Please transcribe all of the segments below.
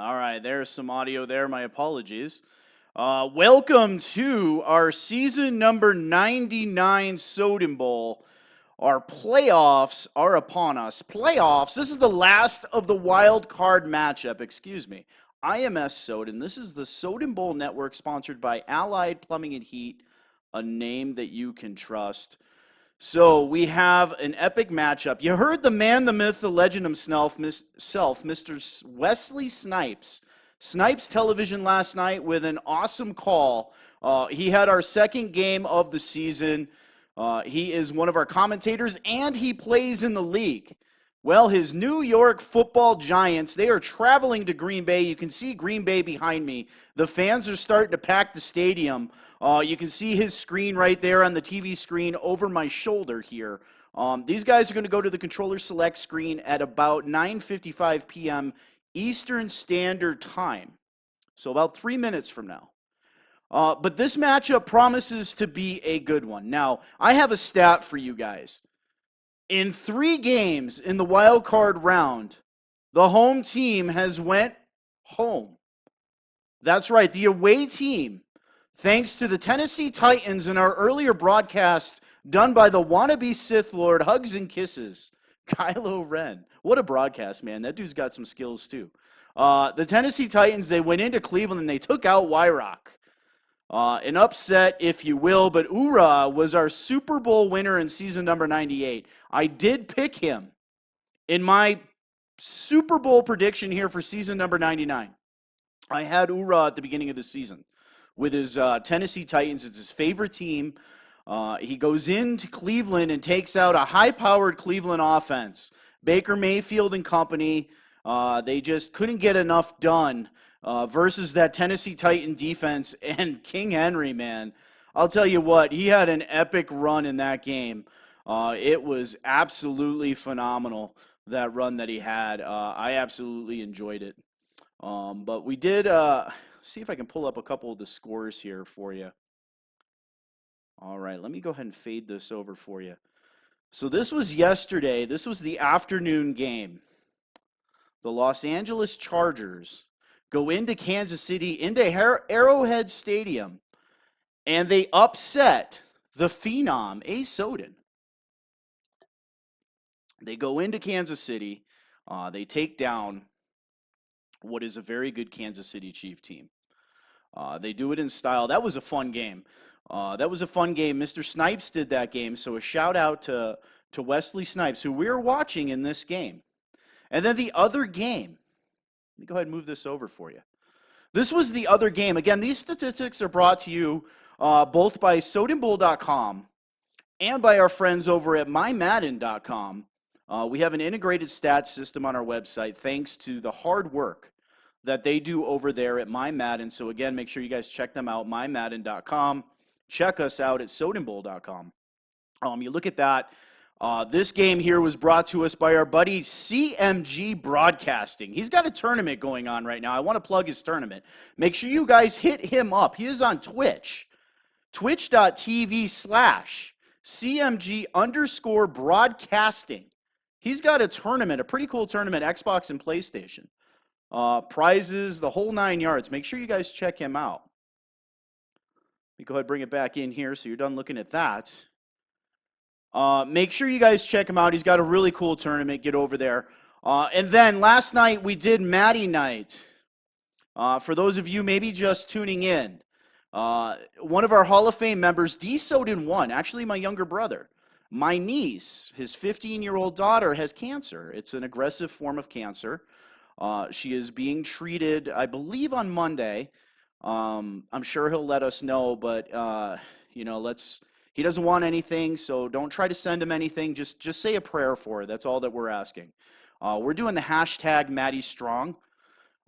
All right, there's some audio there. My apologies. Welcome to our season number 99 Soden Bowl. Our playoffs are upon us. Playoffs, this is the last of the wild card matchup. Excuse me. IMS Soden. This is the Soden Bowl Network sponsored by Allied Plumbing and Heat, a name that you can trust. So we have an epic matchup. You heard the man, the myth, the legend himself, Mr. Wesley Snipes. Snipes Television last night with an awesome call. He had our second game of the season. He is one of our commentators, and he plays in the league. Well, his New York Football Giants, they are traveling to Green Bay. You can see Green Bay behind me. The fans are starting to pack the stadium. You can see his screen right there on the TV screen over my shoulder here. These guys are going to go to the controller select screen at about 9:55 p.m. Eastern Standard Time. So about 3 minutes from now. But this matchup promises to be a good one. Now, I have a stat for you guys. In 3 games in the wild card round, the home team has went home. That's right, the away team, thanks to the Tennessee Titans in our earlier broadcast done by the wannabe Sith Lord, Hugs and Kisses, Kylo Ren. What a broadcast, man. That dude's got some skills, too. The Tennessee Titans, they went into Cleveland and they took out Wyrock. An upset, if you will, but Ura was our Super Bowl winner in season number 98. I did pick him in my Super Bowl prediction here for season number 99. I had Ura at the beginning of the season with his Tennessee Titans. It's his favorite team. He goes into Cleveland and takes out a high-powered Cleveland offense. Baker Mayfield and company, they just couldn't get enough done. Versus that Tennessee Titan defense and King Henry, man. I'll tell you what, he had an epic run in that game. It was absolutely phenomenal, that run that he had. I absolutely enjoyed it. But we did, see if I can pull up a couple of the scores here for you. All right, let me go ahead and fade this over for you. So this was yesterday. This was the afternoon game. The Los Angeles Chargers go into Kansas City, into Arrowhead Stadium, and they upset the phenom, Soden. They go into Kansas City. They take down what is a very good Kansas City Chief team. They do it in style. That was a fun game. Mr. Snipes did that game, so a shout out to Wesley Snipes, who we were watching in this game. And then the other game, let me go ahead and move this over for you. This was the other game. Again, these statistics are brought to you both by SodenBowl.com and by our friends over at MyMadden.com. We have an integrated stats system on our website thanks to the hard work that they do over there at MyMadden. So again, make sure you guys check them out, MyMadden.com. Check us out at SodenBowl.com. You look at that. This game here was brought to us by our buddy CMG Broadcasting. He's got a tournament going on right now. I want to plug his tournament. Make sure you guys hit him up. He is on Twitch, twitch.tv/CMG_broadcasting. He's got a tournament, a pretty cool tournament, Xbox and PlayStation. Prizes, the whole 9 yards. Make sure you guys check him out. Let me go ahead and bring it back in here so you're done looking at that. Make sure you guys check him out. He's got a really cool tournament. Get over there. And then last night we did Maddie Night. For those of you maybe just tuning in, one of our Hall of Fame members, D. Soden 1, actually my younger brother. My niece, his 15-year-old daughter, has cancer. It's an aggressive form of cancer. She is being treated, I believe, on Monday. I'm sure he'll let us know, but, he doesn't want anything, so don't try to send him anything. Just say a prayer for her. That's all that we're asking. We're doing the hashtag Maddie Strong.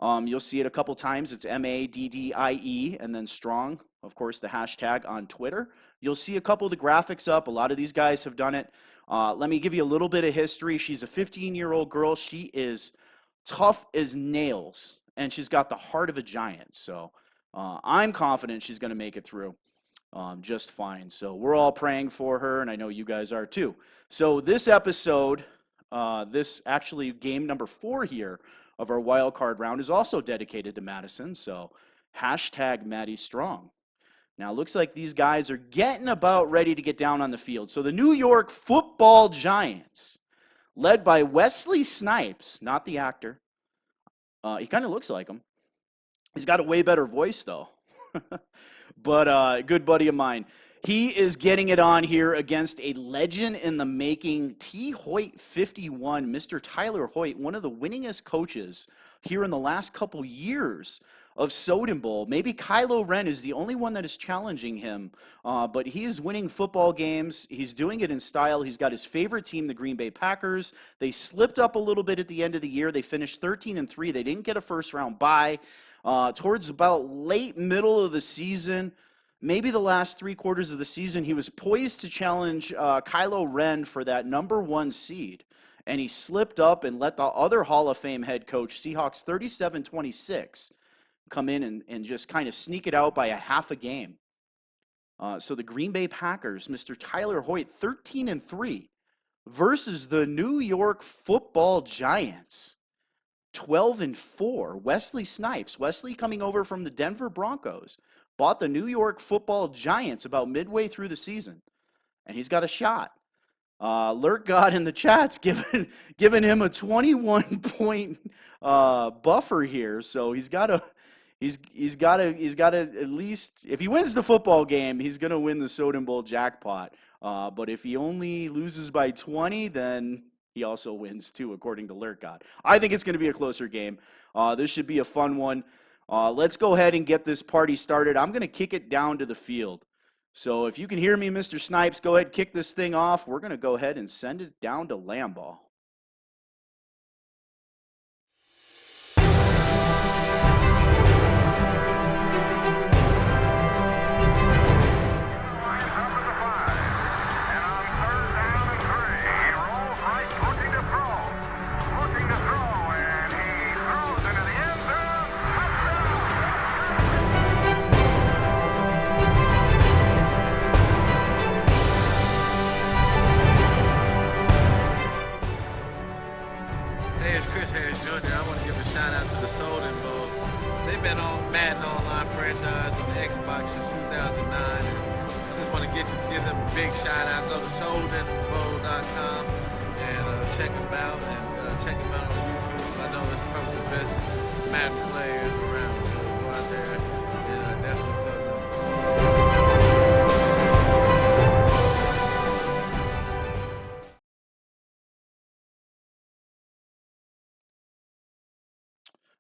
You'll see it a couple times. It's MADDIE and then Strong. Of course, the hashtag on Twitter. You'll see a couple of the graphics up. A lot of these guys have done it. Let me give you a little bit of history. She's a 15-year-old girl. She is tough as nails, and she's got the heart of a giant. So I'm confident she's going to make it through. Just fine. So we're all praying for her, and I know you guys are too. So this episode, this actually game number 4 here of our wild card round is also dedicated to Madison. So hashtag Matty Strong. Now, it looks like these guys are getting about ready to get down on the field. So the New York Football Giants, led by Wesley Snipes, not the actor. He kind of looks like him. He's got a way better voice, though. But a good buddy of mine. He is getting it on here against a legend in the making, T. Hoyt 51, Mr. Tyler Hoyt, one of the winningest coaches here in the last couple years of Soden Bowl. Maybe Kylo Ren is the only one that is challenging him, but he is winning football games. He's doing it in style. He's got his favorite team, the Green Bay Packers. They slipped up a little bit at the end of the year. They finished 13-3. They didn't get a first-round bye. Towards about late middle of the season, maybe the last 3 quarters of the season, he was poised to challenge Kylo Ren for that #1 seed. And he slipped up and let the other Hall of Fame head coach, Seahawks 37-26, come in and just kind of sneak it out by a half a game. So the Green Bay Packers, Mr. Tyler Hoyt, 13-3, versus the New York Football Giants, 12-4. Wesley Snipes, Wesley coming over from the Denver Broncos, bought the New York Football Giants about midway through the season, and he's got a shot. Lurk God in the chat's giving him a 21-point buffer here, so he's got to at least, if he wins the football game, he's going to win the Soden Bowl jackpot. But if he only loses by 20, then he also wins too, according to Lurk God. I think it's going to be a closer game. This should be a fun one. Let's go ahead and get this party started. I'm going to kick it down to the field. So if you can hear me, Mr. Snipes, go ahead, kick this thing off. We're going to go ahead and send it down to Lambeau. Soden Bowl. They've been on Madden Online Franchise on the Xbox since 2009. And I just want to give them a big shout out. Go to sodenbowl.com and check them out check them out on YouTube. I know it's probably the best Madden players around, so go out there and definitely play them.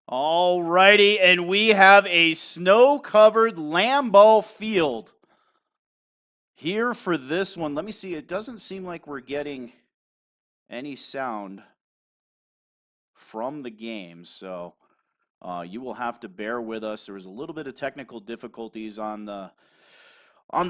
All righty, and we have a snow-covered Lambeau field here for this one. Let me see. It doesn't seem like we're getting any sound from the game, so you will have to bear with us. There was a little bit of technical difficulties on the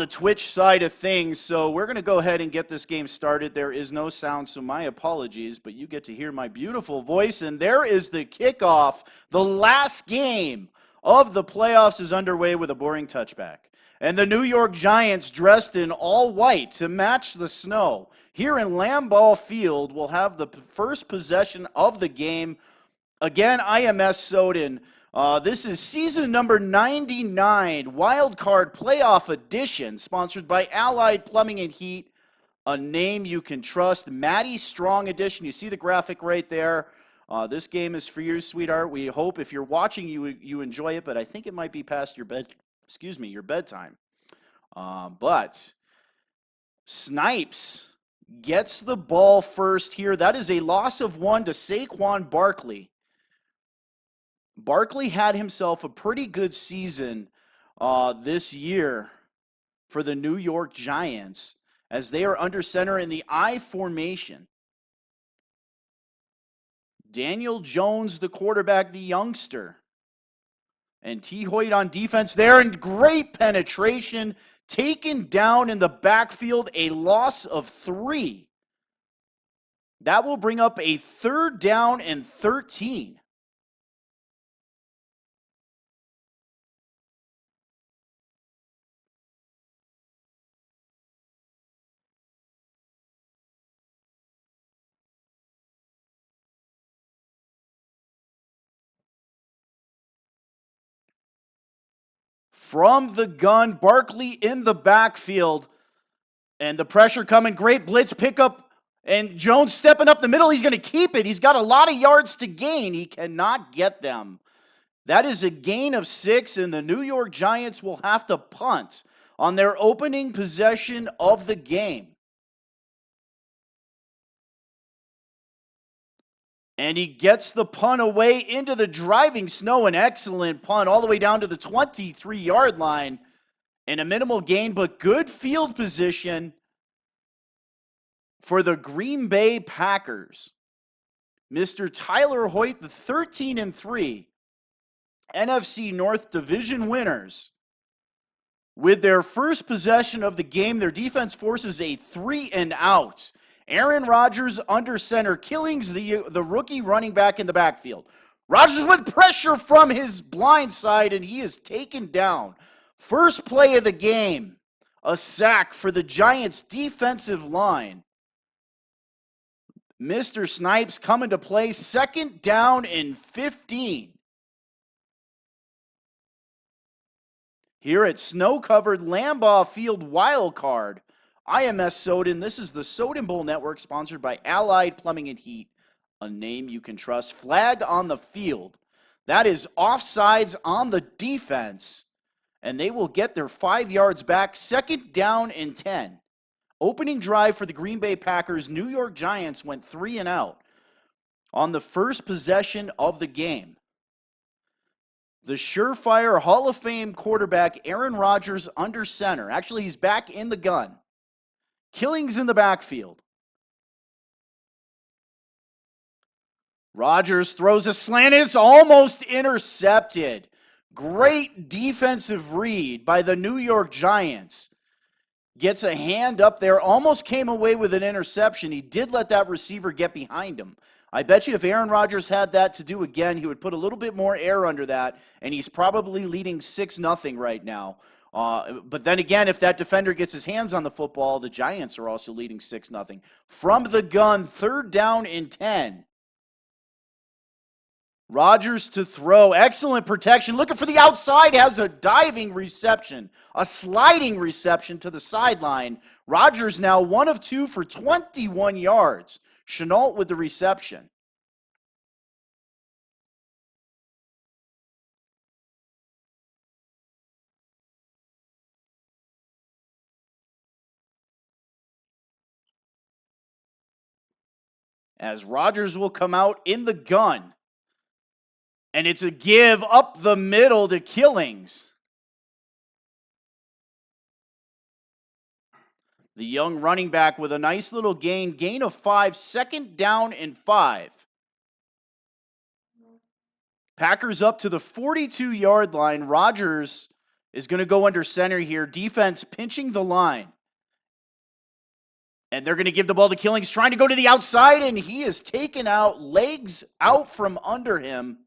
Twitch side of things, so we're going to go ahead and get this game started. There is no sound, so my apologies, but you get to hear my beautiful voice, and there is the kickoff. The last game of the playoffs is underway with a boring touchback. And the New York Giants, dressed in all white to match the snow, here in Lambeau Field, will have the first possession of the game. Again, IMS Soden. This is season number 99, Wild Card Playoff Edition, sponsored by Allied Plumbing and Heat, a name you can trust. Matty Strong Edition. You see the graphic right there. This game is for you, sweetheart. We hope if you're watching, you enjoy it, but I think it might be past your bedtime. But Snipes gets the ball first here. That is a loss of 1 to Saquon Barkley. Barkley had himself a pretty good season this year for the New York Giants as they are under center in the I formation. Daniel Jones, the quarterback, the youngster. And T. Hoyt on defense there, and great penetration, taken down in the backfield, a loss of 3. That will bring up a 3rd down and 13. from the gun. Barkley in the backfield. And the pressure coming. Great blitz pickup. And Jones stepping up the middle. He's going to keep it. He's got a lot of yards to gain. He cannot get them. That is a gain of 6, and the New York Giants will have to punt on their opening possession of the game. And he gets the punt away into the driving snow. An excellent punt all the way down to the 23-yard line. And a minimal gain, but good field position for the Green Bay Packers. Mr. Tyler Hoyt, the 13-3 NFC North Division winners. With their first possession of the game, their defense forces a 3-and-out. Aaron Rodgers under center. Killings, the rookie running back in the backfield. Rodgers with pressure from his blind side, and he is taken down. First play of the game, a sack for the Giants' defensive line. Mr. Snipes coming to play, 2nd down and 15. Here at snow-covered Lambeau Field Wild Card, IMS Soden. This is the Soden Bowl Network, sponsored by Allied Plumbing and Heat, a name you can trust. Flag on the field. That is offsides on the defense, and they will get their 5 yards back. 2nd down and 10. Opening drive for the Green Bay Packers. New York Giants went 3-and-out on the first possession of the game. The surefire Hall of Fame quarterback Aaron Rodgers under center. Actually, he's back in the gun. Killings in the backfield. Rodgers throws a slant. It's almost intercepted. Great defensive read by the New York Giants. Gets a hand up there. Almost came away with an interception. He did let that receiver get behind him. I bet you if Aaron Rodgers had that to do again, he would put a little bit more air under that, and he's probably leading 6-0 right now. But then again, if that defender gets his hands on the football, the Giants are also leading 6-0. From the gun, 3rd down and 10. Rodgers to throw. Excellent protection. Looking for the outside. Has a diving reception. A sliding reception to the sideline. Rodgers now 1 of 2 for 21 yards. Chenault with the reception. As Rodgers will come out in the gun. And it's a give up the middle to Killings. The young running back with a nice little gain of 5, 2nd down and 5. Packers up to the 42-yard line. Rodgers is going to go under center here. Defense pinching the line. And they're going to give the ball to Killings, trying to go to the outside, and he is taken out, legs out from under him.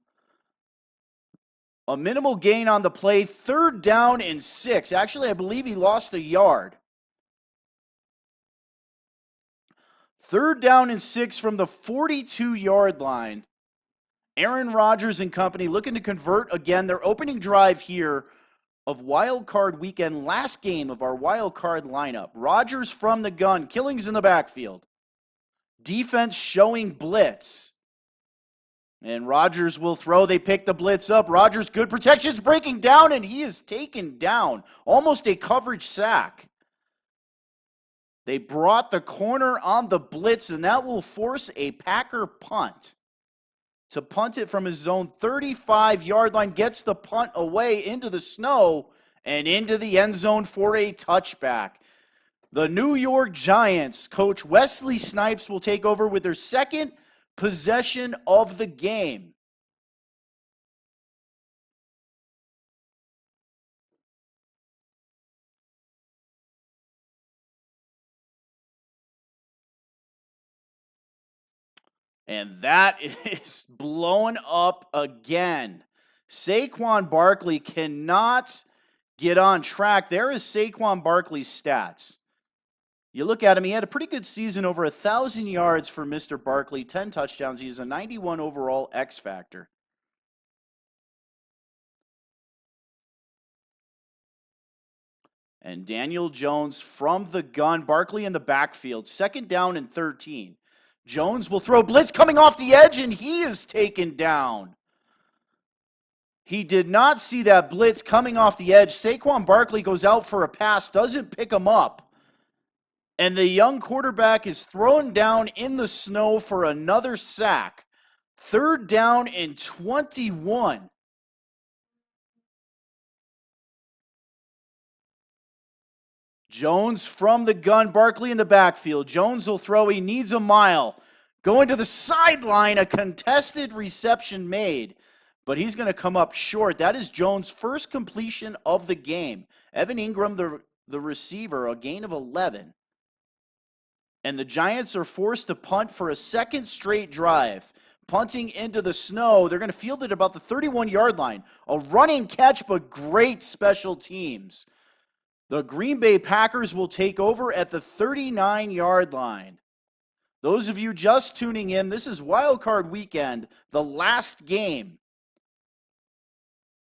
A minimal gain on the play, 3rd down and 6. Actually, I believe he lost a yard. 3rd down and 6 from the 42-yard line. Aaron Rodgers and company looking to convert again. Their opening drive here of Wild Card Weekend, last game of our Wild Card lineup. Rodgers from the gun, Killings in the backfield. Defense showing blitz. And Rodgers will throw. They pick the blitz up. Rodgers, good protection. It's breaking down, and he is taken down. Almost a coverage sack. They brought the corner on the blitz, and that will force a Packer punt. To punt it from his own 35-yard line, gets the punt away into the snow and into the end zone for a touchback. The New York Giants, Coach Wesley Snipes will take over with their 2nd possession of the game. And that is blown up again. Saquon Barkley cannot get on track. There is Saquon Barkley's stats. You look at him, he had a pretty good season, over 1,000 yards for Mr. Barkley, 10 touchdowns. He's a 91 overall X factor. And Daniel Jones from the gun. Barkley in the backfield. 2nd down and 13. Jones will throw blitz coming off the edge, and he is taken down. He did not see that blitz coming off the edge. Saquon Barkley goes out for a pass, doesn't pick him up. And the young quarterback is thrown down in the snow for another sack. 3rd down and 21. Jones from the gun, Barkley in the backfield. Jones will throw, he needs a mile. Going to the sideline, a contested reception made. But he's going to come up short. That is Jones' first completion of the game. Evan Ingram, the receiver, a gain of 11. And the Giants are forced to punt for a 2nd straight drive. Punting into the snow. They're going to field it about the 31-yard line. A running catch, but great special teams. The Green Bay Packers will take over at the 39-yard line. Those of you just tuning in, this is Wild Card Weekend, the last game.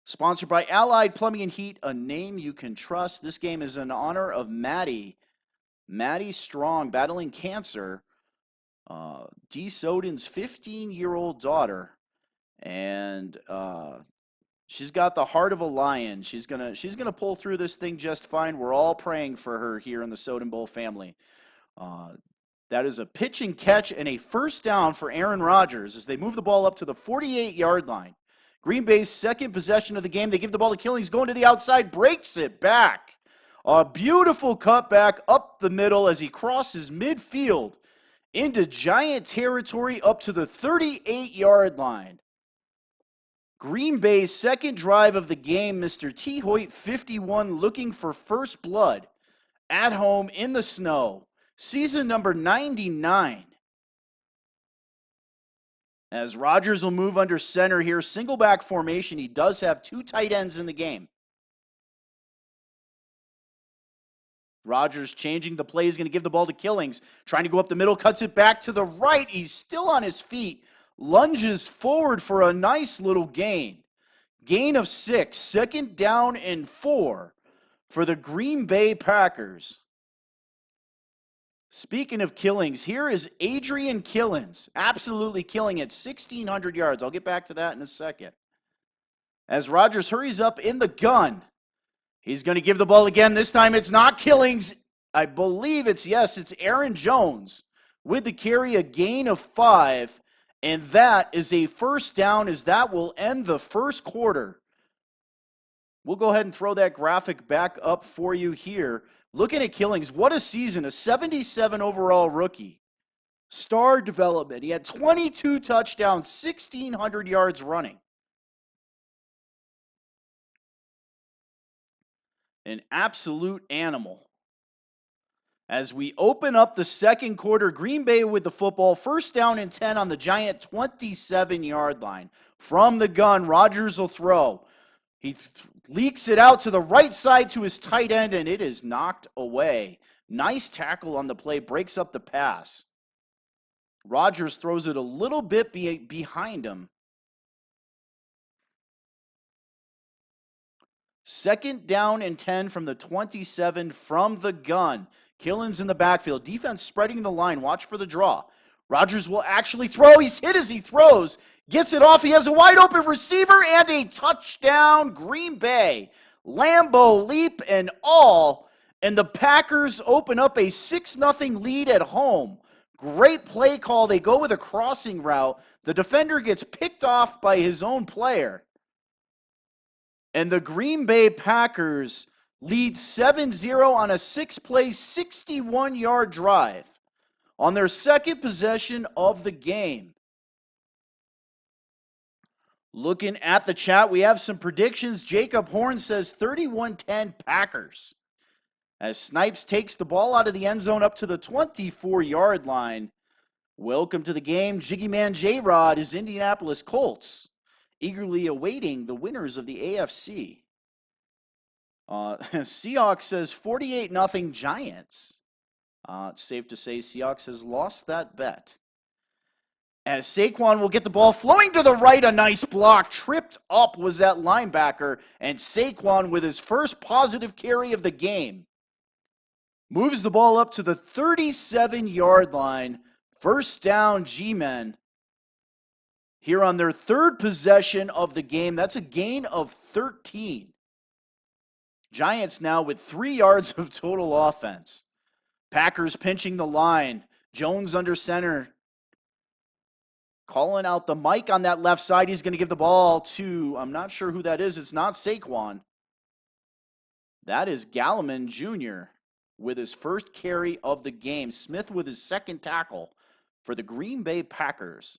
Sponsored by Allied Plumbing and Heat, a name you can trust. This game is in honor of Maddie Strong, battling cancer. D. Soden's 15-year-old daughter. And she's got the heart of a lion. She's gonna pull through this thing just fine. We're all praying for her here in the Soden Bowl family. That is a pitch and catch and a 1st down for Aaron Rodgers as they move the ball up to the 48-yard line. Green Bay's 2nd possession of the game. They give the ball to Killings, going to the outside, breaks it back. A beautiful cutback up the middle as he crosses midfield into Giant territory up to the 38-yard line. Green Bay's 2nd drive of the game, Mr. T. Hoyt, 51, looking for first blood at home in the snow. Season number 99. As Rodgers will move under center here, single back formation. He does have 2 tight ends in the game. Rodgers changing the play. He's going to give the ball to Killings. Trying to go up the middle, cuts it back to the right. He's still on his feet. Lunges forward for a nice little gain. Gain of 6. 2nd down and 4 for the Green Bay Packers. Speaking of Killings, here is Adrian Killins, absolutely killing it, 1,600 yards. I'll get back to that in a second. As Rodgers hurries up in the gun, he's going to give the ball again. This time it's not Killings. I believe it's Aaron Jones with the carry, a gain of 5, and that is a 1st down as that will end the 1st quarter. We'll go ahead and throw that graphic back up for you here. Looking at Killings, what a season, a 77 overall rookie. Star development. He had 22 touchdowns, 1,600 yards running. An absolute animal. As we open up the 2nd quarter, Green Bay with the football, 1st down and 10 on the Giant 27-yard line. From the gun, Rodgers will throw. He leaks it out to the right side to his tight end, and it is knocked away. Nice tackle on the play, breaks up the pass. Rodgers throws it a little bit behind him. 2nd down and 10 from the 27 from the gun. Killins in the backfield. Defense spreading the line. Watch for the draw. Rodgers will actually throw. He's hit as he throws. Gets it off. He has a wide open receiver and a touchdown. Green Bay. Lambeau leap and all. And the Packers open up a 6-0 lead at home. Great play call. They go with a crossing route. The defender gets picked off by his own player. And the Green Bay Packers lead 7-0 on a 6-play, 61-yard drive on their 2nd possession of the game. Looking at the chat, we have some predictions. Jacob Horn says 31-10 Packers. As Snipes takes the ball out of the end zone up to the 24-yard line. Welcome to the game. Jiggy Man J-Rod is Indianapolis Colts, eagerly awaiting the winners of the AFC. Seahawks says 48-0 Giants. It's safe to say Seahawks has lost that bet. As Saquon will get the ball flowing to the right, a nice block. Tripped up was that linebacker, and Saquon with his first positive carry of the game. Moves the ball up to the 37-yard line. First down, G-Men. Here on their third possession of the game. That's a gain of 13. Giants now with 3 yards of total offense. Packers pinching the line. Jones under center. Calling out the mic on that left side. He's going to give the ball to, I'm not sure who that is. It's not Saquon. That is Galliman Jr. with his first carry of the game. Smith with his second tackle for the Green Bay Packers.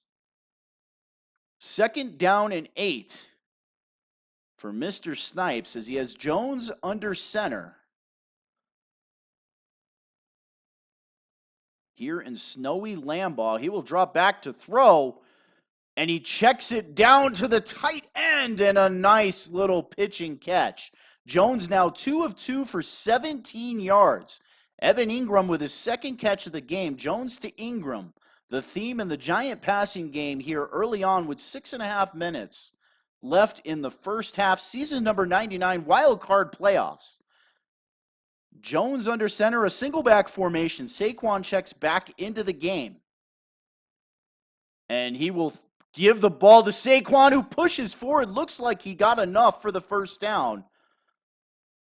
Second down and 8 for Mr. Snipes as he has Jones under center. Here in snowy Lambeau, he will drop back to throw, and he checks it down to the tight end, and a nice little pitching catch. Jones now 2 of 2 for 17 yards. Evan Ingram with his second catch of the game. Jones to Ingram, the theme in the Giant passing game here early on with 6.5 minutes left in the first half. Season number 99 wild card playoffs. Jones under center, a single back formation. Saquon checks back into the game. And he will give the ball to Saquon, who pushes forward. Looks like he got enough for the first down.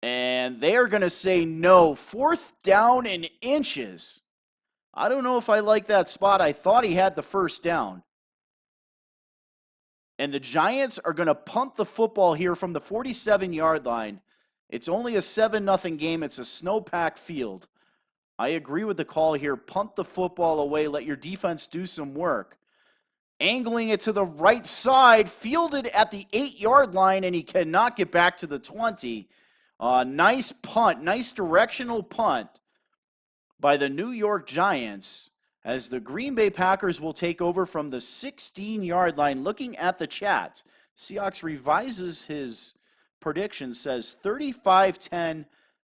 And they are going to say no. Fourth down and inches. I don't know if I like that spot. I thought he had the first down. And the Giants are going to punt the football here from the 47-yard line. It's only a 7-0 game. It's a snowpack field. I agree with the call here. Punt the football away. Let your defense do some work. Angling it to the right side. Fielded at the 8-yard line, and he cannot get back to the 20. Nice punt. Nice directional punt by the New York Giants as the Green Bay Packers will take over from the 16-yard line. Looking at the chat, Seahawks revises his prediction, says 35-10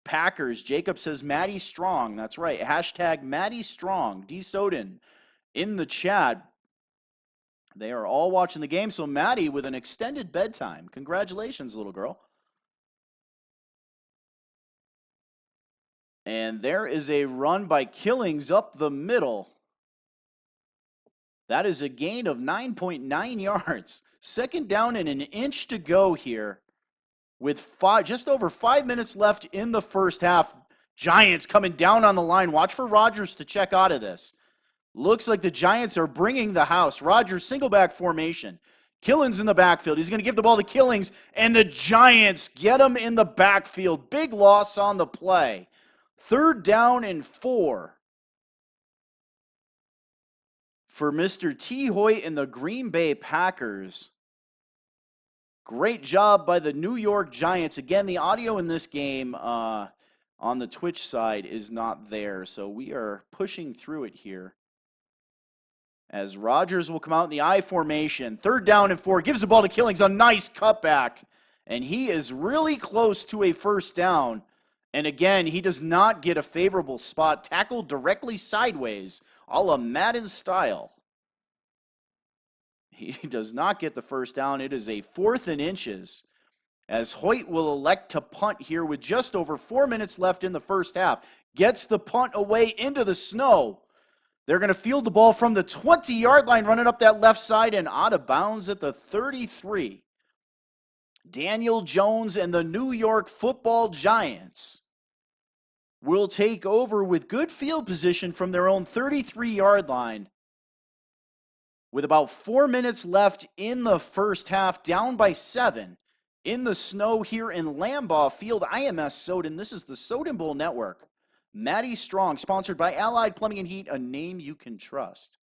Packers. Jacob says Matty Strong. That's right. Hashtag Matty Strong. D. Soden in the chat. They are all watching the game. So Matty with an extended bedtime. Congratulations, little girl. And there is a run by Killings up the middle. That is a gain of 9.9 yards. Second down and an inch to go here. With just over 5 minutes left in the first half. Giants coming down on the line. Watch for Rodgers to check out of this. Looks like the Giants are bringing the house. Rodgers, single back formation. Killings in the backfield. He's going to give the ball to Killings, and the Giants get him in the backfield. Big loss on the play. Third down and 4 for Mr. T. Hoyt and the Green Bay Packers. Great job by the New York Giants. Again, the audio in this game on the Twitch side is not there, so we are pushing through it here. As Rodgers will come out in the I formation. Third down and 4. Gives the ball to Killings. A nice cutback. And he is really close to a first down. And again, he does not get a favorable spot. Tackled directly sideways, a la Madden style. He does not get the first down. It is a 4th and inches. As Hoyt will elect to punt here with just over 4 minutes left in the first half. Gets the punt away into the snow. They're going to field the ball from the 20-yard line, running up that left side and out of bounds at the 33. Daniel Jones and the New York Football Giants will take over with good field position from their own 33-yard line. With about 4 minutes left in the first half, down by 7 in the snow here in Lambeau Field. IMS Soden. This is the Soden Bowl Network. Matty Strong, sponsored by Allied Plumbing and Heat, a name you can trust.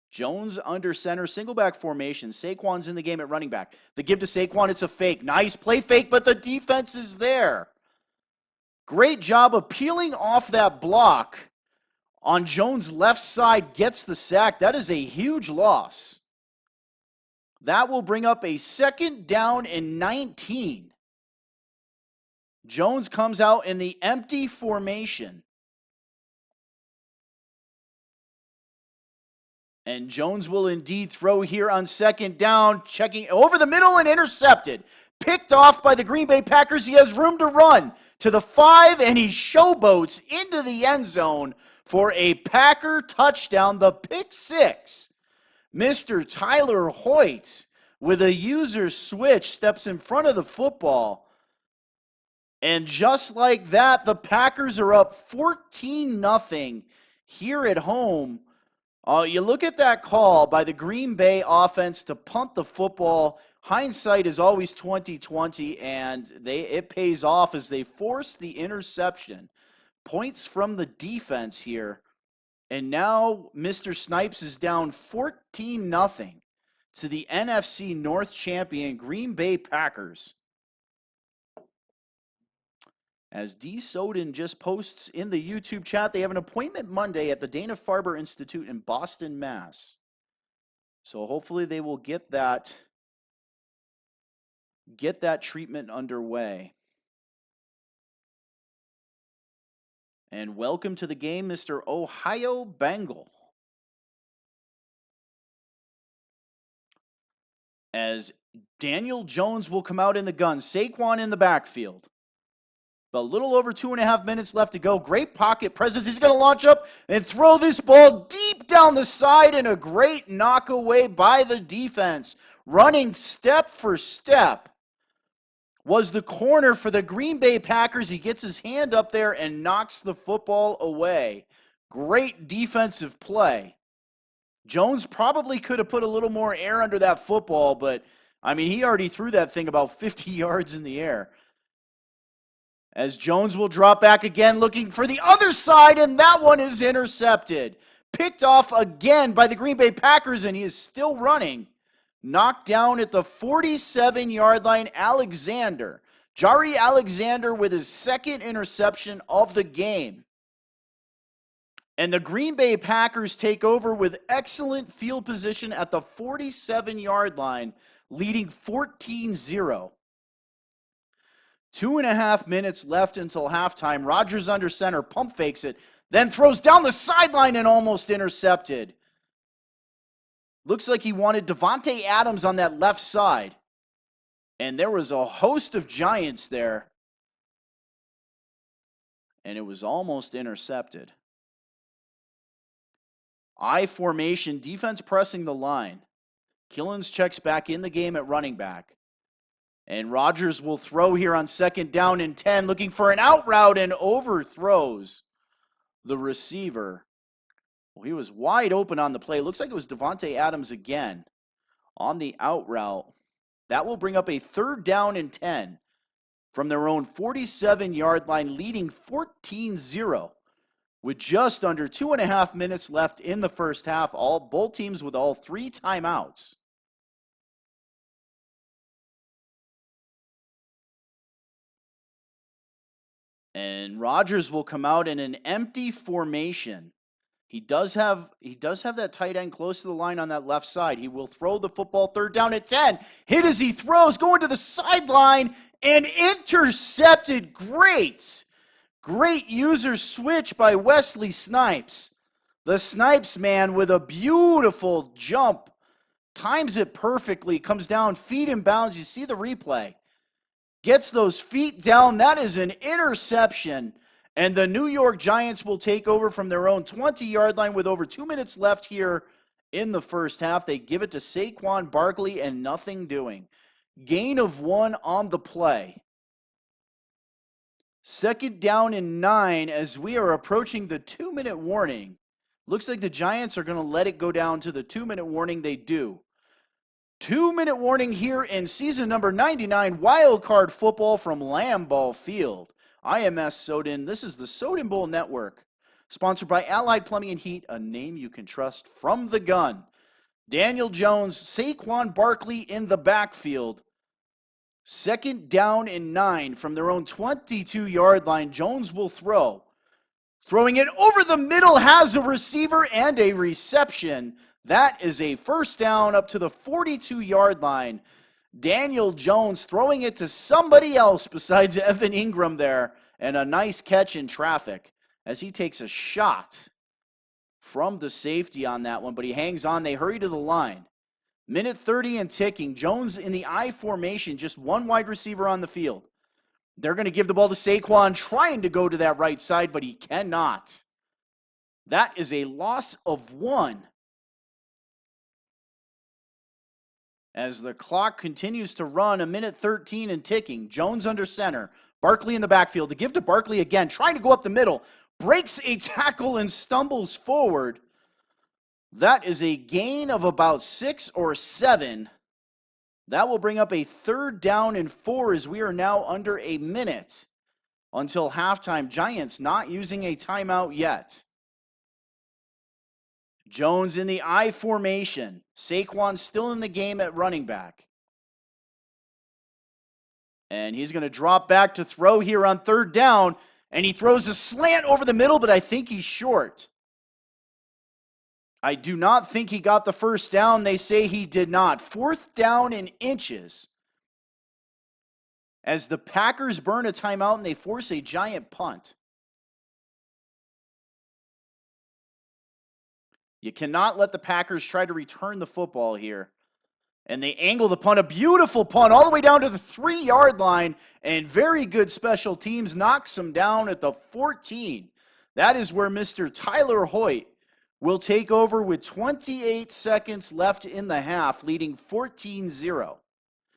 Jones under center, single back formation. Saquon's in the game at running back. The give to Saquon, it's a fake. Nice play fake, but the defense is there. Great job of peeling off that block on Jones' left side, gets the sack. That is a huge loss. That will bring up a second down and 19. Jones comes out in the empty formation. And Jones will indeed throw here on second down, checking over the middle and intercepted. Picked off by the Green Bay Packers. He has room to run to the 5, and he showboats into the end zone for a Packer touchdown, the pick 6. Mr. Tyler Hoyt, with a user switch, steps in front of the football. And just like that, the Packers are up 14-0 here at home. You look at that call by the Green Bay offense to punt the football. Hindsight is always 20/20, and it pays off as they force the interception. Points from the defense here. And now Mr. Snipes is down 14-0 to the NFC North champion Green Bay Packers. As D. Soden just posts in the YouTube chat, they have an appointment Monday at the Dana-Farber Institute in Boston, Mass. So hopefully they will get that treatment underway. And welcome to the game, Mr. Ohio Bengal. As Daniel Jones will come out in the gun, Saquon in the backfield. But a little over 2.5 minutes left to go. Great pocket presence. He's going to launch up and throw this ball deep down the side, and a great knockaway by the defense. Running step for step was the corner for the Green Bay Packers. He gets his hand up there and knocks the football away. Great defensive play. Jones probably could have put a little more air under that football, but, I mean, he already threw that thing about 50 yards in the air. As Jones will drop back again, looking for the other side, and that one is intercepted. Picked off again by the Green Bay Packers, and he is still running. Knocked down at the 47-yard line, Alexander. Jari Alexander with his second interception of the game. And the Green Bay Packers take over with excellent field position at the 47-yard line, leading 14-0. 2.5 minutes left until halftime. Rodgers under center, pump fakes it, then throws down the sideline and almost intercepted. Looks like he wanted Devontae Adams on that left side. And there was a host of Giants there. And it was almost intercepted. I formation, defense pressing the line. Killens checks back in the game at running back. And Rodgers will throw here on second down and 10, looking for an out route and overthrows the receiver. Well, he was wide open on the play. Looks like it was Devontae Adams again on the out route. That will bring up a third down and 10 from their own 47-yard line, leading 14-0 with just under 2.5 minutes left in the first half. Both teams with all 3 timeouts. And Rodgers will come out in an empty formation. He does have that tight end close to the line on that left side. He will throw the football third down at 10. Hit as he throws, going to the sideline and intercepted. Great user switch by Wesley Snipes. The Snipes man with a beautiful jump. Times it perfectly. Comes down, feet in bounds. You see the replay. Gets those feet down. That is an interception. And the New York Giants will take over from their own 20-yard line with over 2 minutes left here in the first half. They give it to Saquon Barkley and nothing doing. Gain of 1 on the play. Second down and 9 as we are approaching the 2-minute warning. Looks like the Giants are going to let it go down to the 2-minute warning. They do. 2-minute warning here in season number 99, wildcard football from Lambeau Field. IMS Soden. This is the Soden Bowl Network, sponsored by Allied Plumbing and Heat, a name you can trust from the gun. Daniel Jones, Saquon Barkley in the backfield. Second down and 9 from their own 22-yard line. Jones will throw. Throwing it over the middle, has a receiver and a reception. That is a first down up to the 42-yard line. Daniel Jones throwing it to somebody else besides Evan Ingram there. And a nice catch in traffic as he takes a shot from the safety on that one, but he hangs on. They hurry to the line. Minute 30 and ticking. Jones in the I formation, just one wide receiver on the field. They're going to give the ball to Saquon, trying to go to that right side, but he cannot. That is a loss of 1. As the clock continues to run, a minute 13 and ticking. Jones under center. Barkley in the backfield. To give to Barkley again, trying to go up the middle. Breaks a tackle and stumbles forward. That is a gain of about 6 or 7. That will bring up a 3rd down and 4 as we are now under a minute until halftime. Giants not using a timeout yet. Jones in the I formation. Saquon still in the game at running back. And he's going to drop back to throw here on 3rd down. And he throws a slant over the middle, but I think he's short. I do not think he got the 1st down. They say he did not. 4th down in inches. As the Packers burn a timeout and they force a Giant punt. You cannot let the Packers try to return the football here. And they angle the punt, a beautiful punt all the way down to the 3-yard line. And very good special teams knocks them down at the 14. That is where Mr. Tyler Hoyt will take over with 28 seconds left in the half, leading 14-0.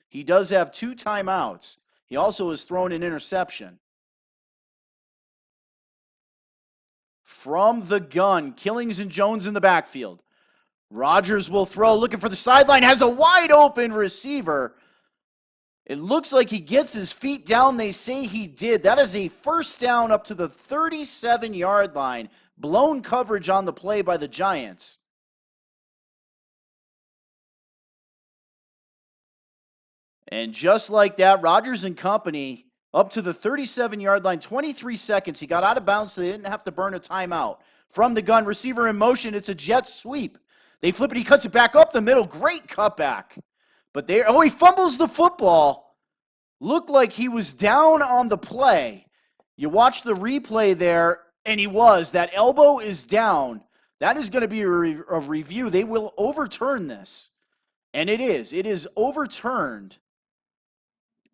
He does have 2 timeouts. He also has thrown an interception. From the gun, Killings and Jones in the backfield. Rodgers will throw, looking for the sideline, has a wide open receiver. It looks like he gets his feet down. They say he did. That is a 1st down up to the 37-yard line. Blown coverage on the play by the Giants. And just like that, Rodgers and company up to the 37-yard line, 23 seconds. He got out of bounds so they didn't have to burn a timeout. From the gun, receiver in motion. It's a jet sweep. They flip it. He cuts it back up the middle. Great cutback. But he fumbles the football. Looked like he was down on the play. You watch the replay there, and he was. That elbow is down. That is going to be a review. They will overturn this. And it is. It is overturned.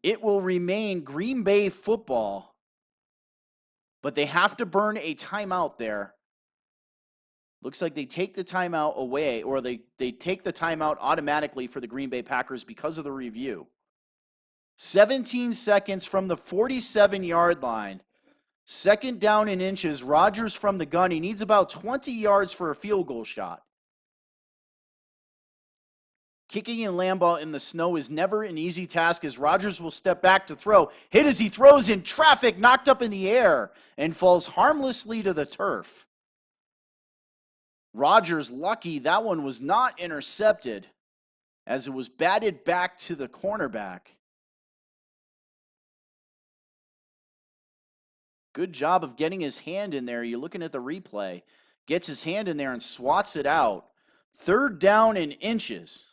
It will remain Green Bay football. But they have to burn a timeout there. Looks like they take the timeout away, or they take the timeout automatically for the Green Bay Packers because of the review. 17 seconds from the 47-yard line. 2nd down in inches. Rodgers from the gun. He needs about 20 yards for a field goal shot. Kicking in Lambeau in the snow is never an easy task as Rodgers will step back to throw. Hit as he throws in traffic, knocked up in the air, and falls harmlessly to the turf. Rodgers lucky that one was not intercepted as it was batted back to the cornerback. Good job of getting his hand in there. You're looking at the replay. Gets his hand in there and swats it out. 3rd down in inches.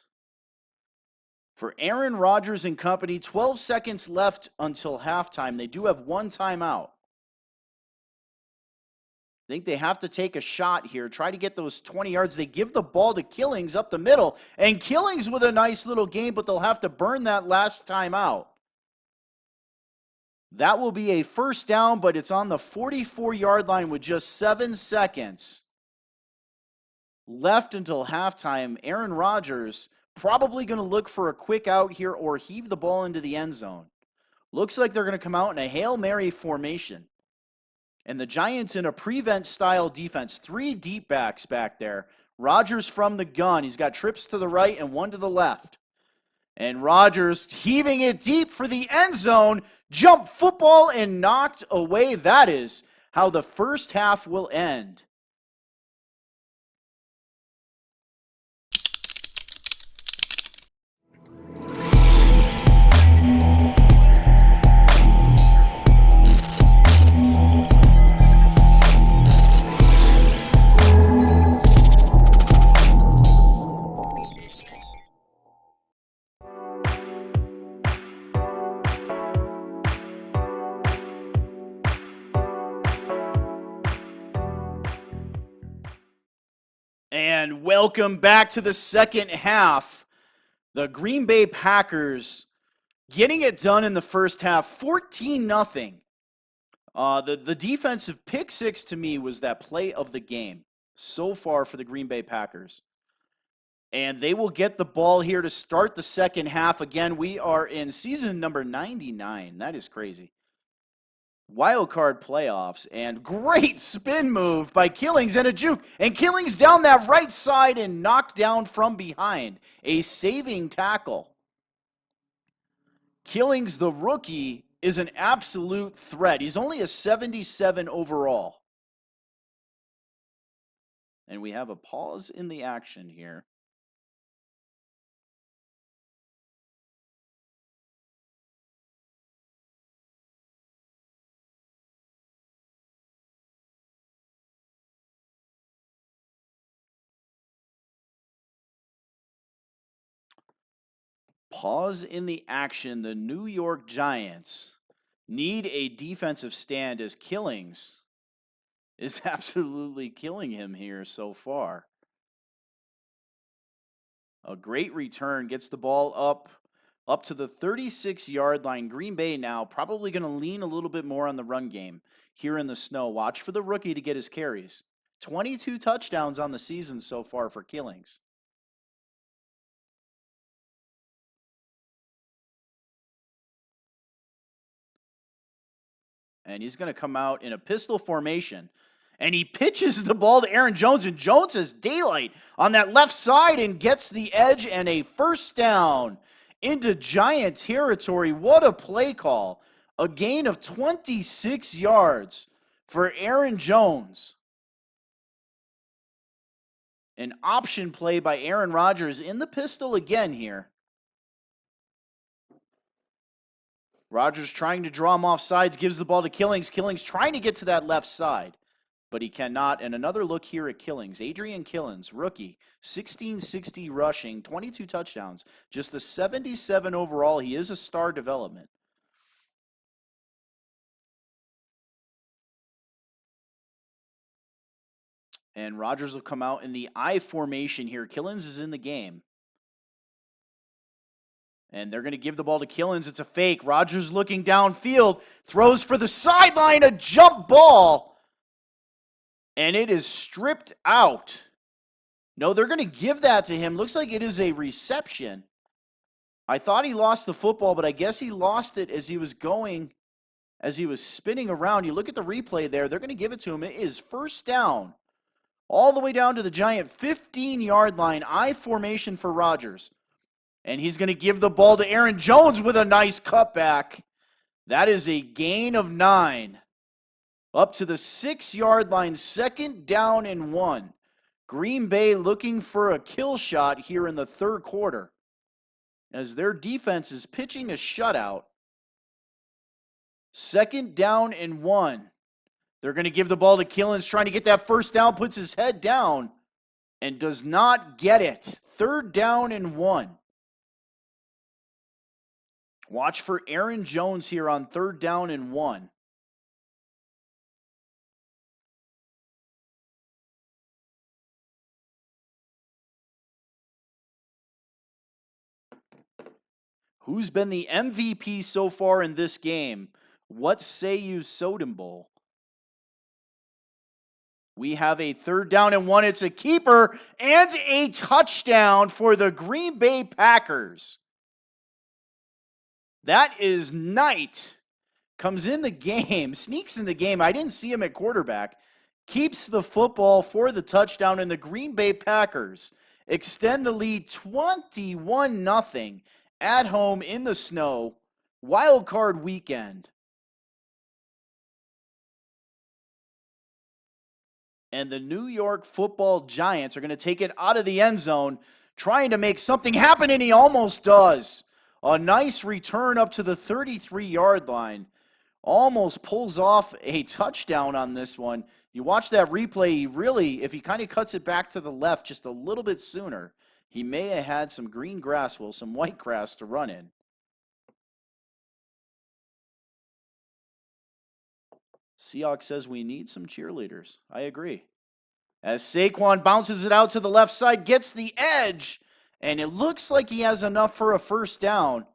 For Aaron Rodgers and company, 12 seconds left until halftime. They do have 1 timeout. I think they have to take a shot here, try to get those 20 yards. They give the ball to Killings up the middle, and Killings with a nice little game, but they'll have to burn that last timeout. That will be a 1st down, but it's on the 44-yard line with just 7 seconds left until halftime. Aaron Rodgers probably going to look for a quick out here or heave the ball into the end zone. Looks like they're going to come out in a Hail Mary formation. And the Giants in a prevent-style defense. 3 deep backs back there. Rodgers from the gun. He's got trips to the right and 1 to the left. And Rodgers heaving it deep for the end zone. Jump football and knocked away. That is how the first half will end. And welcome back to the second half. The Green Bay Packers getting it done in the first half, 14-0. The defensive pick six to me was that play of the game so far for the Green Bay Packers. And they will get the ball here to start the second half. Again, we are in season number 99. That is crazy. Wild card playoffs, and great spin move by Killings and a juke. And Killings down that right side and knocked down from behind. A saving tackle. Killings, the rookie, is an absolute threat. He's only a 77 overall. And we have a pause in the action here. Pause in the action. The New York Giants need a defensive stand as Killings is absolutely killing him here so far. A great return, gets the ball up to the 36-yard line. Green Bay now probably going to lean a little bit more on the run game here in the snow. Watch for the rookie to get his carries. 22 touchdowns on the season so far for Killings. And he's going to come out in a pistol formation. And he pitches the ball to Aaron Jones. And Jones has daylight on that left side and gets the edge and a first down into Giant territory. What a play call. A gain of 26 yards for Aaron Jones. An option play by Aaron Rodgers in the pistol again here. Rodgers trying to draw him off sides, gives the ball to Killings. Killings trying to get to that left side, but he cannot. And another look here at Killings. Adrian Killings, rookie, 1660 rushing, 22 touchdowns, just a 77 overall. He is a star development. And Rodgers will come out in the I formation here. Killings is in the game. And they're going to give the ball to Killings. It's a fake. Rodgers looking downfield. Throws for the sideline. A jump ball. And it is stripped out. No, they're going to give that to him. Looks like it is a reception. I thought he lost the football, but I guess he lost it as he was spinning around. You look at the replay there. They're going to give it to him. It is first down. All the way down to the Giant 15-yard line. I formation for Rodgers. And he's going to give the ball to Aaron Jones with a nice cutback. That is a gain of 9. Up to the 6-yard line, second down and 1. Green Bay looking for a kill shot here in the third quarter, as their defense is pitching a shutout. Second down and 1. They're going to give the ball to Killings, trying to get that first down, puts his head down, and does not get it. Third down and 1. Watch for Aaron Jones here on third down and 1. Who's been the MVP so far in this game? What say you, Soden Bowl? We have a third down and 1. It's a keeper and a touchdown for the Green Bay Packers. That is Knight. Comes in the game, sneaks in the game. I didn't see him at quarterback. Keeps the football for the touchdown, and the Green Bay Packers extend the lead 21-0 at home in the snow. Wild card weekend. And the New York Football Giants are going to take it out of the end zone, trying to make something happen, and he almost does. A nice return up to the 33-yard line. Almost pulls off a touchdown on this one. You watch that replay, he really, if he kind of cuts it back to the left just a little bit sooner, he may have had some green grass, well, some white grass to run in. Seahawks says we need some cheerleaders. I agree. As Saquon bounces it out to the left side, gets the edge, and it looks like he has enough for a first down.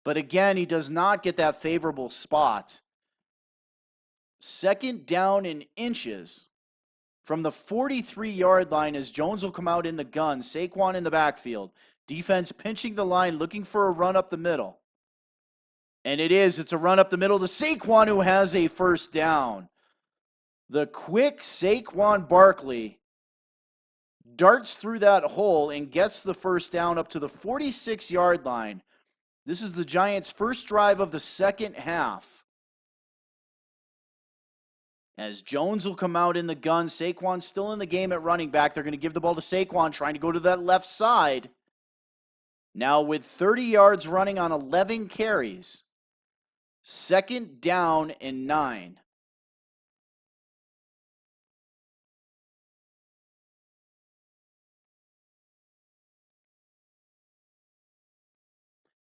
But again, he does not get that favorable spot. Second down in inches from the 43-yard line as Jones will come out in the gun. Saquon in the backfield. Defense pinching the line, looking for a run up the middle. And it is. It's a run up the middle to Saquon, who has a first down. The quick Saquon Barkley darts through that hole and gets the first down up to the 46-yard line. This is the Giants' first drive of the second half. As Jones will come out in the gun, Saquon still in the game at running back. They're going to give the ball to Saquon, trying to go to that left side. Now with 30 yards running on 11 carries. Second down and 9.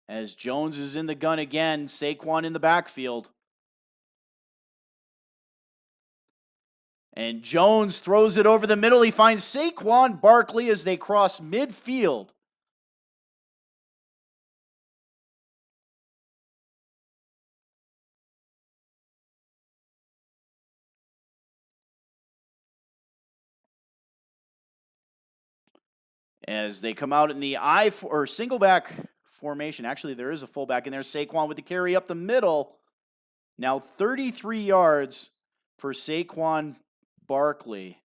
As Jones is in the gun again, Saquon in the backfield. And Jones throws it over the middle. He finds Saquon Barkley as they cross midfield. As they come out in the single back formation. Actually, there is a fullback in there. Saquon with the carry up the middle. Now 33 yards for Saquon Barkley.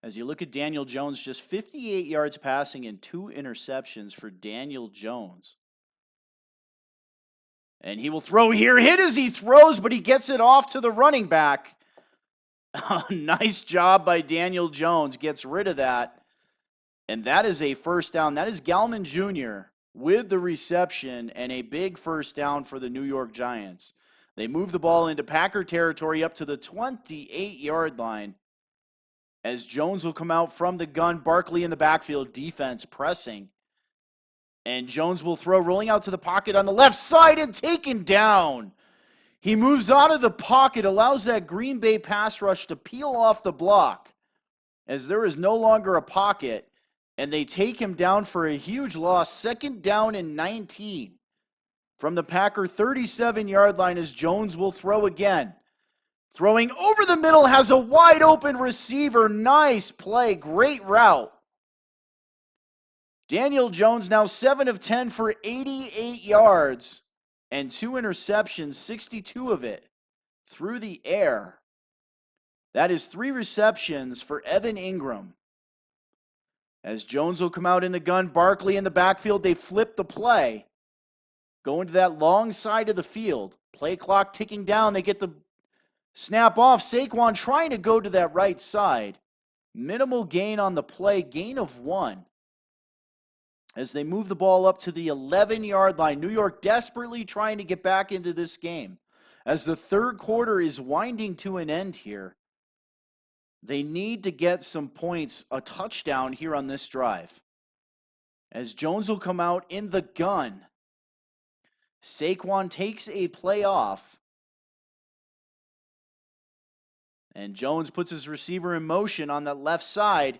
As you look at Daniel Jones, just 58 yards passing and 2 interceptions for Daniel Jones. And he will throw here. Hit as he throws, but he gets it off to the running back. Nice job by Daniel Jones. Gets rid of that. And that is a first down. That is Gallman Jr. with the reception and a big first down for the New York Giants. They move the ball into Packer territory up to the 28-yard line. As Jones will come out from the gun, Barkley in the backfield, defense pressing. And Jones will throw, rolling out to the pocket on the left side and taken down. He moves out of the pocket, allows that Green Bay pass rush to peel off the block as there is no longer a pocket, and they take him down for a huge loss. Second down and 19 from the Packer 37-yard line as Jones will throw again. Throwing over the middle, has a wide open receiver. Nice play, great route. Daniel Jones now 7 of 10 for 88 yards. And 2 interceptions, 62 of it through the air. That is 3 receptions for Evan Ingram. As Jones will come out in the gun, Barkley in the backfield, they flip the play. Going to that long side of the field. Play clock ticking down. They get the snap off. Saquon trying to go to that right side. Minimal gain on the play, gain of 1. As they move the ball up to the 11-yard line. New York desperately trying to get back into this game. As the third quarter is winding to an end here, they need to get some points, a touchdown here on this drive. As Jones will come out in the gun. Saquon takes a play off. And Jones puts his receiver in motion on that left side.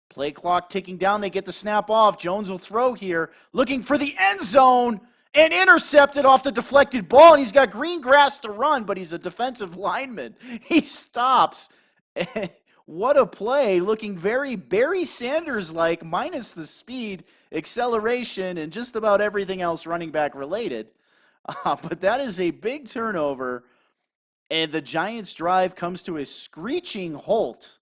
Play clock ticking down. They get the snap off. Jones will throw here, looking for the end zone, and intercepted off the deflected ball. And he's got green grass to run, but he's a defensive lineman. He stops. What a play. Looking very Barry Sanders-like, minus the speed, acceleration, and just about everything else running back related. But that is a big turnover. And the Giants' drive comes to a screeching halt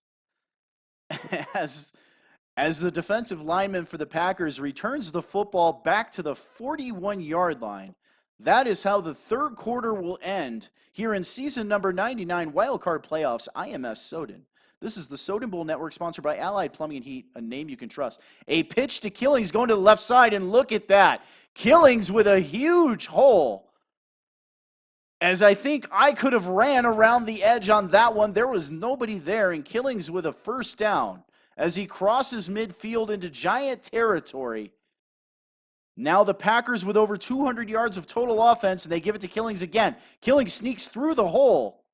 as the defensive lineman for the Packers returns the football back to the 41-yard line. That is how the third quarter will end here in season number 99 Wildcard Playoffs IMS Soden. This is the Soden Bowl Network, sponsored by Allied Plumbing and Heat, a name you can trust. A pitch to Killings going to the left side, and look at that. Killings with a huge hole. As I think I could have ran around the edge on that one. There was nobody there, and Killings with a first down as he crosses midfield into Giant territory. Now the Packers with over 200 yards of total offense, and they give it to Killings again. Killings sneaks through the hole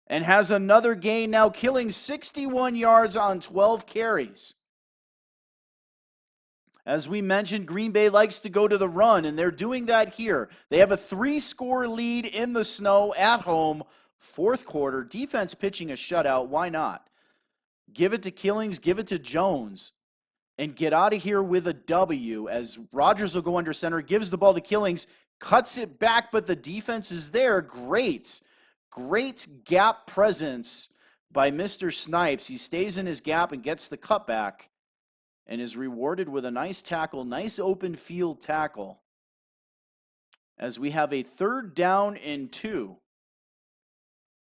and has another gain. Now Killings 61 yards on 12 carries. As we mentioned, Green Bay likes to go to the run, and they're doing that here. They have a 3-score lead in the snow at home, fourth quarter. Defense pitching a shutout. Why not? Give it to Killings, give it to Jones, and get out of here with a W as Rodgers will go under center, gives the ball to Killings, cuts it back, but the defense is there. Great gap presence by Mr. Snipes. He stays in his gap and gets the cutback and is rewarded with a nice tackle, nice open field tackle. As we have a 3rd down and 2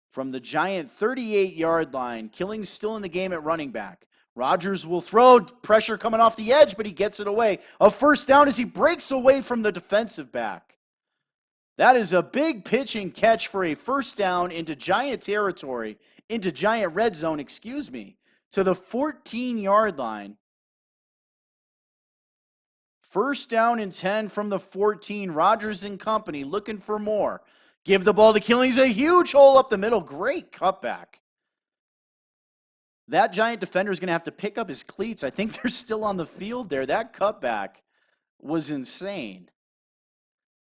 from the Giant 38-yard line. Killings still in the game at running back. Rodgers will throw, pressure coming off the edge, but he gets it away. A first down as he breaks away from the defensive back. That is a big pitch and catch for a first down into Giant territory, into Giant red zone, to the 14-yard line. First down and 10 from the 14. Rodgers and company looking for more. Give the ball to Killings, a huge hole up the middle. Great cutback. That Giant defender is going to have to pick up his cleats. I think they're still on the field there. That cutback was insane.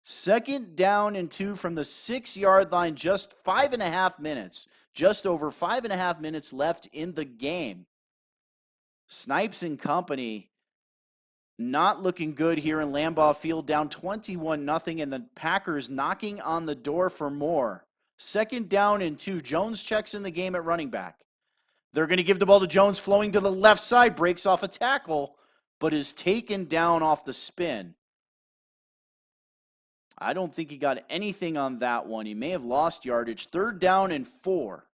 2nd down and 2 from the 6-yard line, just 5.5 minutes. Just over 5.5 minutes left in the game. Snipes and company not looking good here in Lambeau Field, down 21-0, and the Packers knocking on the door for more. 2nd down and 2. Jones checks in the game at running back. They're going to give the ball to Jones, flowing to the left side, breaks off a tackle, but is taken down off the spin. I don't think he got anything on that one. He may have lost yardage. 3rd down and 4.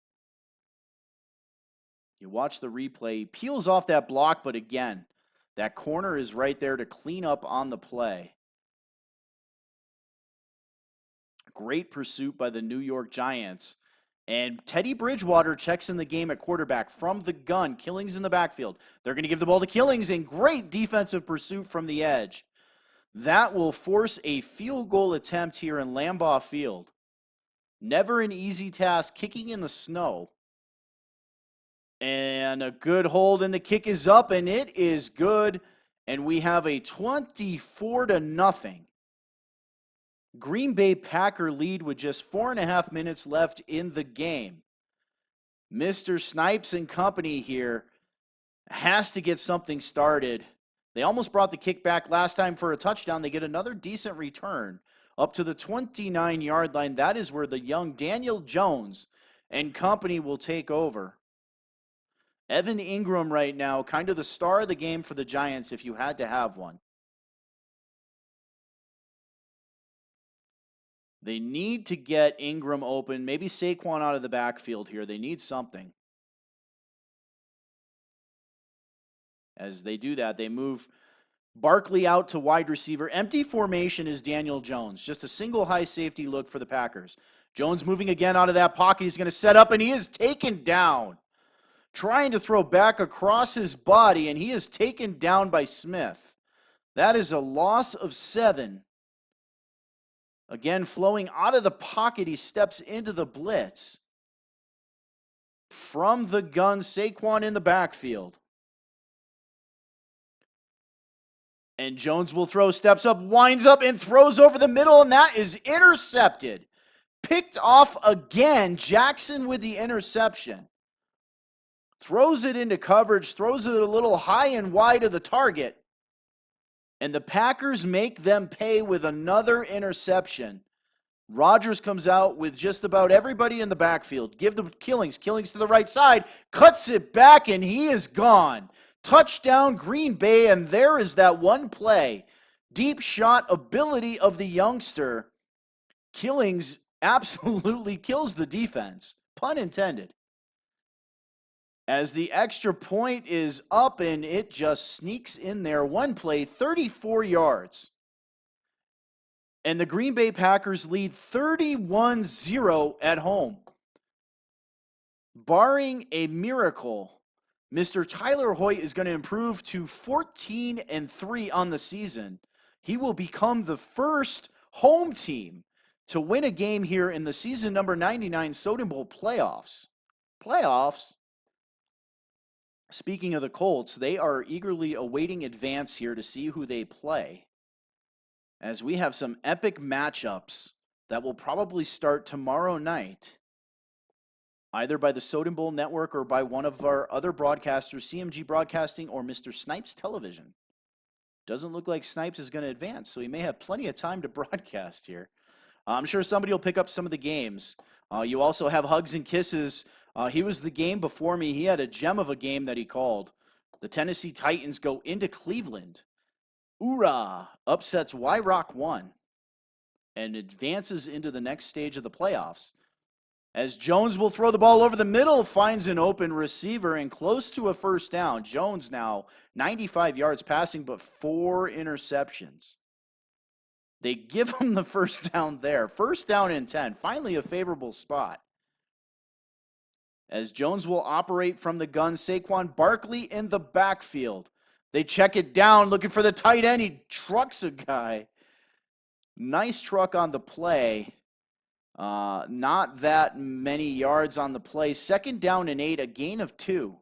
You watch the replay. He peels off that block, but again, that corner is right there to clean up on the play. Great pursuit by the New York Giants. And Teddy Bridgewater checks in the game at quarterback from the gun. Killings in the backfield. They're going to give the ball to Killings, and great defensive pursuit from the edge. That will force a field goal attempt here in Lambeau Field. Never an easy task, kicking in the snow. And a good hold, and the kick is up, and it is good. And we have a 24-0 Green Bay Packer lead with just 4.5 minutes left in the game. Mr. Snipes and company here has to get something started. They almost brought the kick back last time for a touchdown. They get another decent return up to the 29-yard line. That is where the young Daniel Jones and company will take over. Evan Ingram right now, kind of the star of the game for the Giants if you had to have one. They need to get Ingram open, maybe Saquon out of the backfield here. They need something. As they do that, they move Barkley out to wide receiver. Empty formation is Daniel Jones. Just a single high safety look for the Packers. Jones moving again out of that pocket. He's going to set up, and he is taken down. Trying to throw back across his body, and he is taken down by Smith. That is a loss of 7. Again, flowing out of the pocket, he steps into the blitz. From the gun, Saquon in the backfield. And Jones will throw, steps up, winds up, and throws over the middle, and that is intercepted. Picked off again. Jackson with the interception. Throws it into coverage, throws it a little high and wide of the target. And the Packers make them pay with another interception. Rodgers comes out with just about everybody in the backfield. Give the Killings to the right side, cuts it back, and he is gone. Touchdown Green Bay, and there is that one play. Deep shot ability of the youngster. Killings absolutely kills the defense. Pun intended. As the extra point is up, and it just sneaks in there. One play, 34 yards. And the Green Bay Packers lead 31-0 at home. Barring a miracle, Mr. Tyler Hoyt is going to improve to 14-3 on the season. he will become the first home team to win a game here in the season number 99 Soden Bowl playoffs. Playoffs? Speaking of the Colts, they are eagerly awaiting advance here to see who they play, as we have some epic matchups that will probably start tomorrow night, either by the Soden Bowl Network or by one of our other broadcasters, CMG Broadcasting or Mr. Snipes Television. Doesn't look like Snipes is going to advance, so he may have plenty of time to broadcast here. I'm sure somebody will pick up some of the games. You also have Hugs and Kisses. He was the game before me. He had a gem of a game that he called. The Tennessee Titans go into Cleveland. Hoorah! Upsets Y-Rock 1 and advances into the next stage of the playoffs. As Jones will throw the ball over the middle, finds an open receiver and close to a first down. Jones now 95 yards passing, but 4 interceptions. They give him the first down there. First down and 10. Finally a favorable spot. As Jones will operate from the gun, Saquon Barkley in the backfield. They check it down, looking for the tight end. He trucks a guy. Nice truck on the play. Not that many yards on the play. Second down and 8, a gain of 2.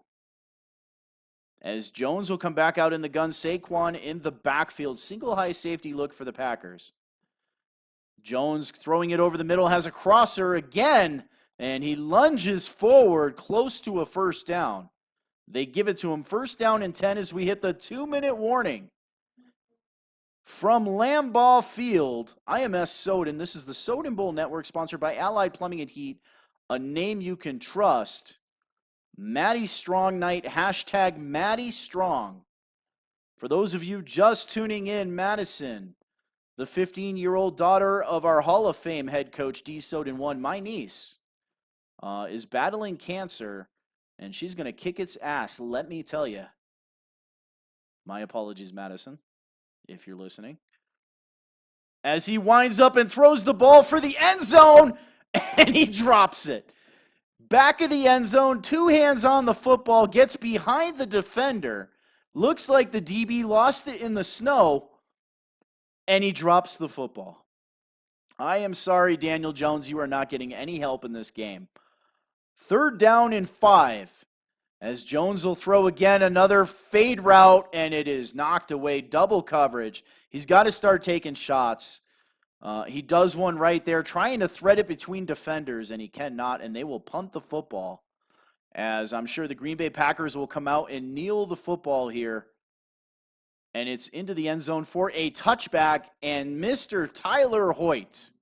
As Jones will come back out in the gun, Saquon in the backfield. Single high safety look for the Packers. Jones throwing it over the middle, has a crosser again, and he lunges forward close to a first down. They give it to him. First down and 10 as we hit the 2-minute warning. From Lambeau Field, IMS Soden. This is the Soden Bowl Network, sponsored by Allied Plumbing and Heat, a name you can trust. Maddie Strong night, hashtag Maddie Strong. For those of you just tuning in, Madison, the 15-year-old daughter of our Hall of Fame head coach, D. Soden 1, my niece, is battling cancer, and she's going to kick its ass, let me tell you. My apologies, Madison, if you're listening. As he winds up and throws the ball for the end zone, and he drops it. Back of the end zone, 2 hands on the football, gets behind the defender. Looks like the DB lost it in the snow, and he drops the football. I am sorry, Daniel Jones, you are not getting any help in this game. Third down and 5. As Jones will throw again another fade route, and it is knocked away. Double coverage. He's got to start taking shots. He does one right there, trying to thread it between defenders, and he cannot, and they will punt the football. As I'm sure the Green Bay Packers will come out and kneel the football here. And it's into the end zone for a touchback, and Mr. Tyler Hoyt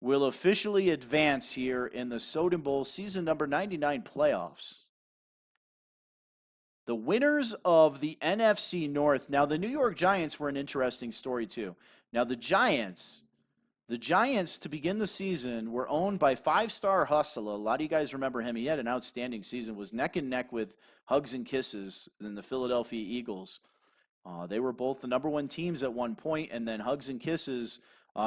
will officially advance here in the Soden Bowl season number 99 playoffs. The winners of the NFC North. Now, the New York Giants were an interesting story, too. Now, the Giants, to begin the season, were owned by 5-star Hustle. A lot of you guys remember him. He had an outstanding season, was neck and neck with Hugs and Kisses in the Philadelphia Eagles. They were both the number 1 teams at one point, and then Hugs and Kisses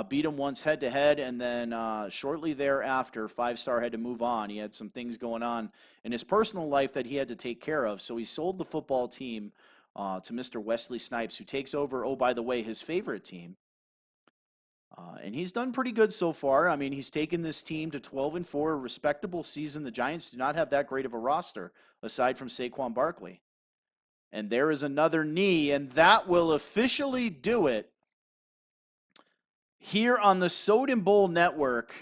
beat them once head-to-head, and then shortly thereafter, 5-star had to move on. He had some things going on in his personal life that he had to take care of, so he sold the football team to Mr. Wesley Snipes, who takes over, oh, by the way, his favorite team. And he's done pretty good so far. I mean, he's taken this team to 12-4, a respectable season. The Giants do not have that great of a roster, aside from Saquon Barkley. And there is another knee, and that will officially do it here on the Soden Bowl Network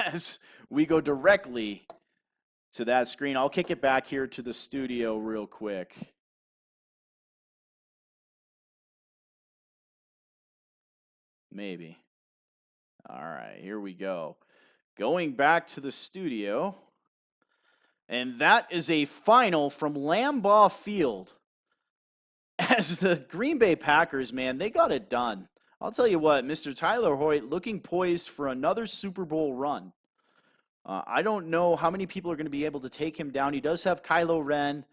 as we go directly to that screen. I'll kick it back here to the studio real quick. Maybe. All right, here we go. Going back to the studio. And that is a final from Lambeau Field. As the Green Bay Packers, man, they got it done. I'll tell you what, Mr. Tyler Hoyt looking poised for another Super Bowl run. I don't know how many people are going to be able to take him down. He does have Kylo Ren.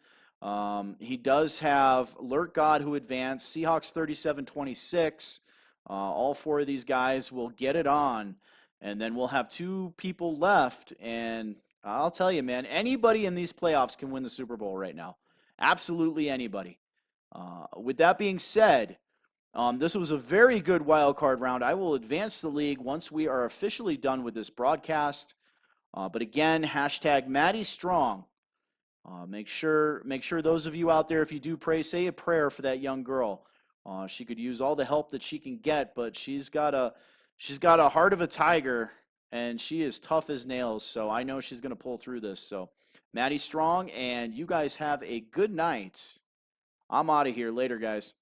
He does have Lurk God who advanced. Seahawks 37-26. All 4 of these guys will get it on. And then we'll have 2 people left. And I'll tell you, man, anybody in these playoffs can win the Super Bowl right now. Absolutely anybody. With that being said, This was a very good wild card round. I will advance the league once we are officially done with this broadcast. But again, hashtag Maddie Strong. Make sure those of you out there, if you do pray, say a prayer for that young girl. She could use all the help that she can get, but she's got a heart of a tiger, and she is tough as nails. So I know she's going to pull through this. So Maddie Strong, and you guys have a good night. I'm out of here. Later, guys.